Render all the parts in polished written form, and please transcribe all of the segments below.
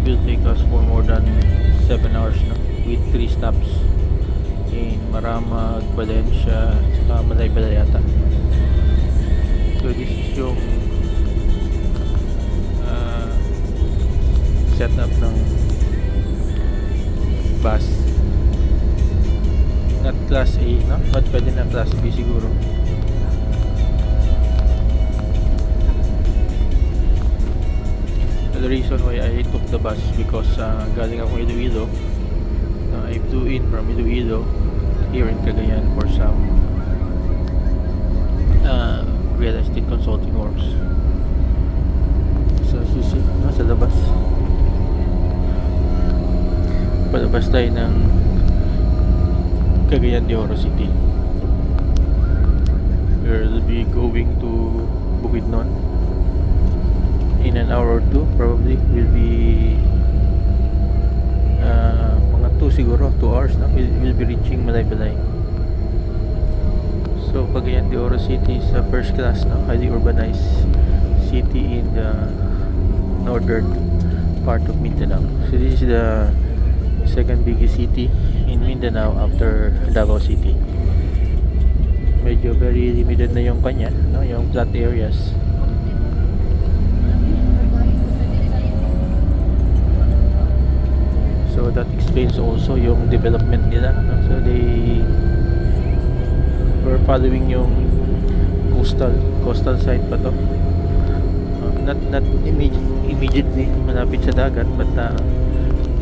will take us for more than 7 hours na, with 3 stops in Maramag, Valencia, Malaybalay yata. So this is yung setup ng bus. Not class A, no? But pwede na class B siguro. The reason why I took the bus because galing ako Iloilo. I flew in from Iloilo here in Cagayan for some real estate consulting works. So susi, sa labas. Palabas tayo ng Cagayan de Oro City. We'll be going to Bukidnon in an hour or two. Probably will be mga 2 siguro, 2 hours na. We'll be reaching Malaybalay. So Cagayan de Oro City is a first class, no? Highly urbanized city in the northern part of Mindanao. So this is the second biggest city in Mindanao after Davao City. Medyo very limited na yung kanya, no? Yung flat areas. So that explains also yung development nila, no? So they were following yung coastal side pa to. Not immediately malapit sa dagat, but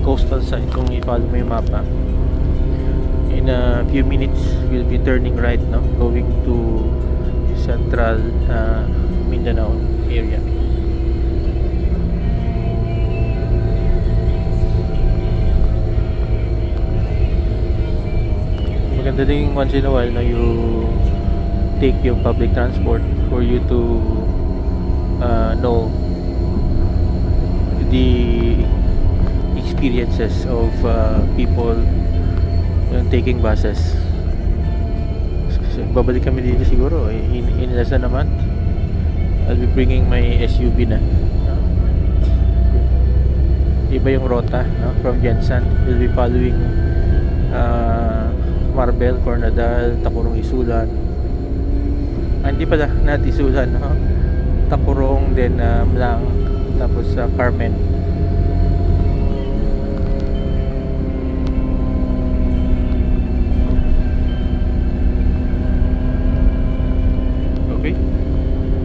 coastal side. Kung i-follow mo yung mapa, in a few minutes we'll be turning right now, going to central Mindanao area. Maganda din once in a while na you take yung public transport for you to know the experiences of people yung taking buses. So, babalik kami dito siguro in less than a month. I'll be bringing my SUV na, no? Iba yung rota, no? From Jensan we'll be following Marbel, Coronadal, Tacurong, Isulan. Hindi pala, not Isulan, no? Tacurong, then Mlang, tapos Carmen.